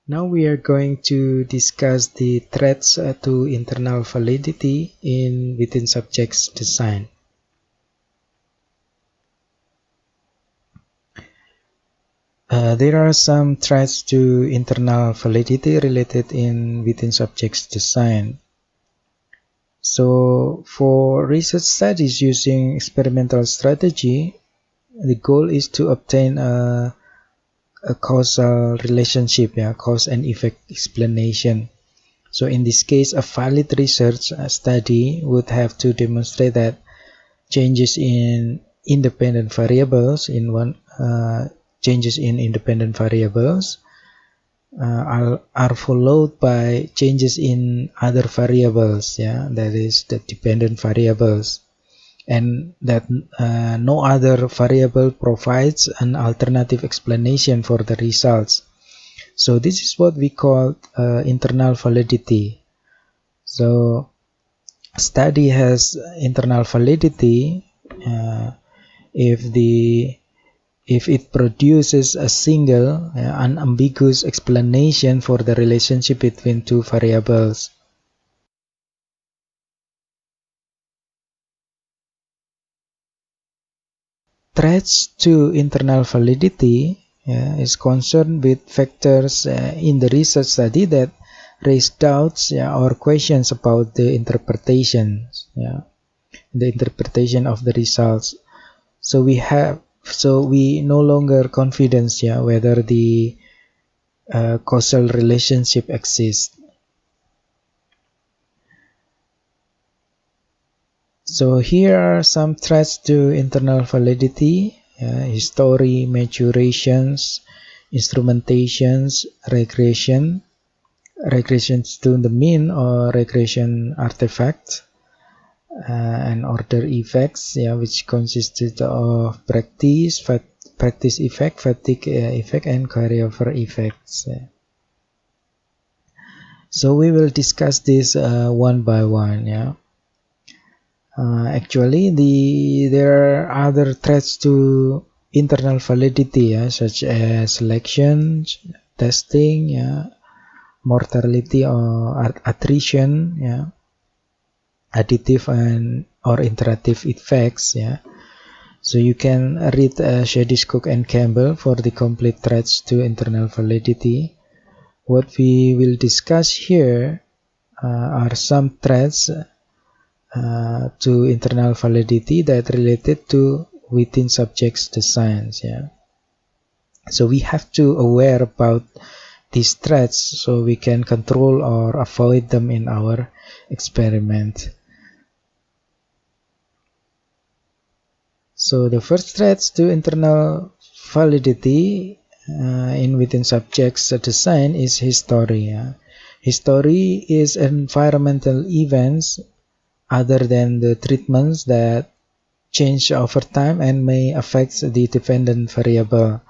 Now we are going to discuss the threats to internal validity within subjects design. There are some threats to internal validity related within subjects design. So for research studies using experimental strategy, the goal is to obtain a causal relationship, cause and effect explanation. So in this case, a valid research study would have to demonstrate that changes in independent variables changes in independent variables are followed by changes in other variables, that is the dependent variables, and that no other variable provides an alternative explanation for the results. So this is what we call internal validity. So study has internal validity if it produces a single unambiguous explanation for the relationship between two variables. Threats to internal validity is concerned with factors in the research study that raise doubts or questions about the interpretation of the results. So we no longer confident whether the causal relationship exists. So here are some threats to internal validity: history, maturations, instrumentations, regressions to the mean or regression artifacts, and order effects, which consisted of practice effect, fatigue effect, and carryover effects. So we will discuss this one by one. Actually, there are other threats to internal validity, such as selection, testing, mortality or attrition, additive or interactive effects. So you can read Shadis, Cook, and Campbell for the complete threats to internal validity. What we will discuss here are some threats to internal validity that related to within subjects designs. So we have to aware about these threats so we can control or avoid them in our experiment. So the first threats to internal validity within subjects design is history. History is environmental events other than the treatments that change over time and may affect the dependent variable.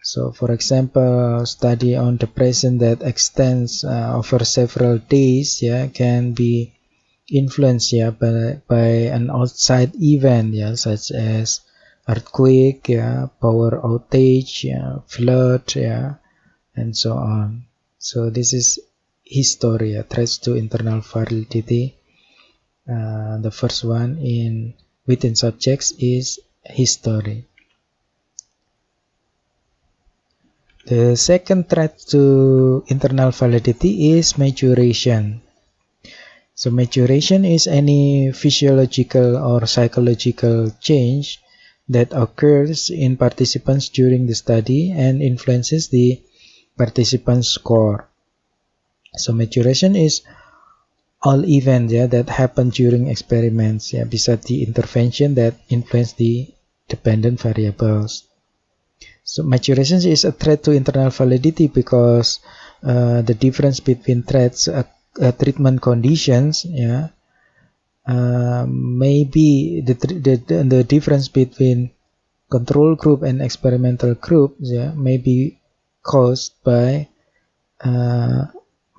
So for example, study on depression that extends over several days can be influenced by an outside event such as earthquake, power outage, flood, and so on. So this is history, threats to internal validity. The first one within subjects is history. The second threat to internal validity is maturation. So maturation is any physiological or psychological change that occurs in participants during the study and influences the participants' score. So maturation is all events that happen during experiments besides the intervention that influence the dependent variables. So maturation is a threat to internal validity because the difference between treatment conditions maybe the difference between control group and experimental group may be caused by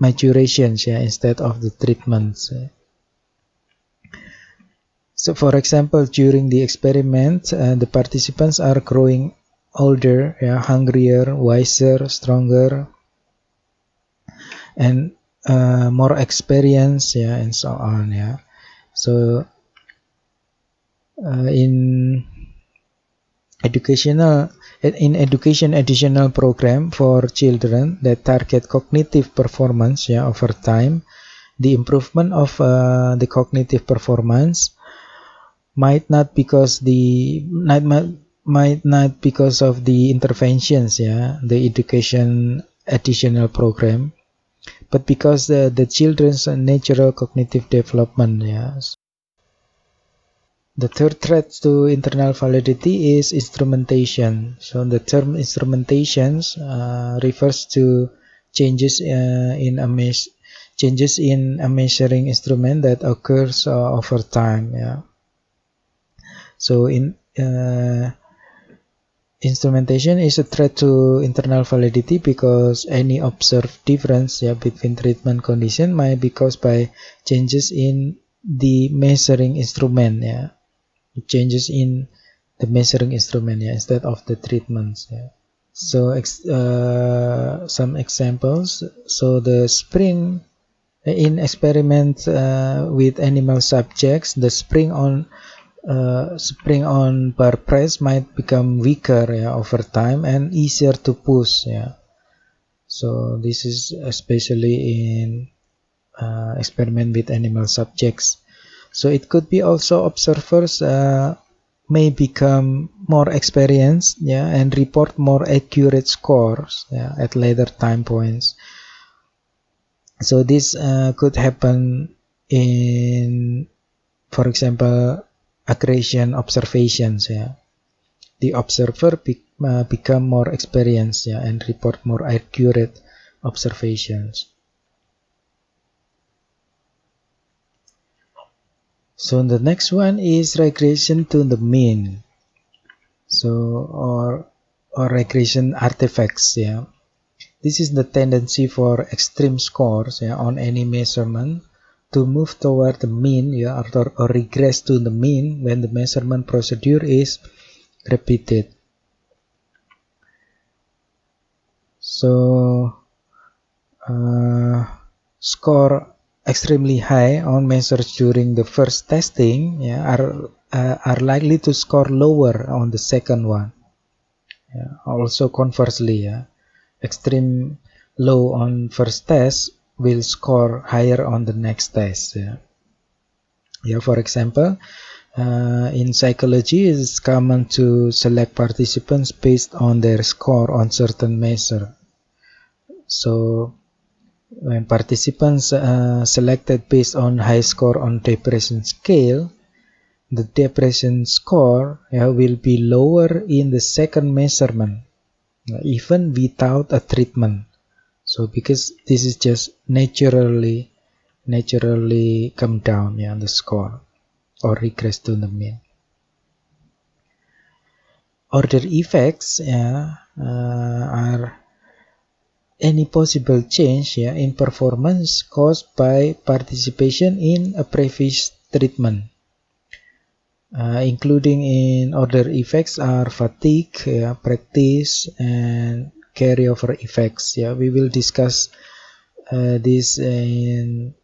maturations instead of the treatments. So for example, during the experiment, the participants are growing older, hungrier, wiser, stronger, and more experience, yeah, and so on, yeah. So in education additional program for children that target cognitive performance, yeah, over time, the improvement of the cognitive performance might not might not because of the interventions, yeah, the education additional program, but because the children's natural cognitive development, yeah. The third threat to internal validity is instrumentation. So the term instrumentations refers to changes changes in a measuring instrument that occurs over time. Yeah. So instrumentation is a threat to internal validity because any observed difference, yeah, between treatment condition might be caused by changes in the measuring instrument. Yeah. Changes in the measuring instrument, yeah, instead of the treatments, yeah. So some examples. So the spring in experiments with animal subjects, the spring on bar press might become weaker, yeah, over time and easier to push, yeah. So this is especially in experiment with animal subjects. So it could be also observers may become more experienced, yeah, and report more accurate scores, yeah, at later time points. So this could happen in, for example, accretion observations, yeah. The observer become more experienced, yeah, and report more accurate observations. So the next one is regression to the mean. So or regression artifacts, yeah. This is the tendency for extreme scores, yeah, on any measurement to move toward the mean, yeah, or regress to the mean when the measurement procedure is repeated. So score extremely high on measures during the first testing, yeah, are likely to score lower on the second one. Yeah. Also conversely, yeah, extreme low on first test will score higher on the next test. Yeah, yeah. For example, in psychology, it's common to select participants based on their score on certain measure. So when participants selected based on high score on depression scale, the depression score, yeah, will be lower in the second measurement, even without a treatment. So because this is just naturally come down, yeah, the score or regress to the mean. Order effects, yeah, are any possible change, yeah, in performance caused by participation in a previous treatment. Including in order effects are fatigue, yeah, practice, and carryover effects. Yeah, we will discuss this in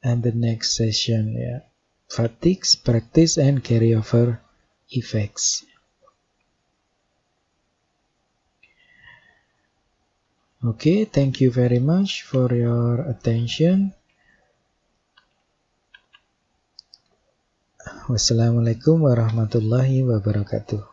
the next session. Yeah, fatigues, practice, and carryover effects. Okay, thank you very much for your attention. Wassalamualaikum warahmatullahi wabarakatuh.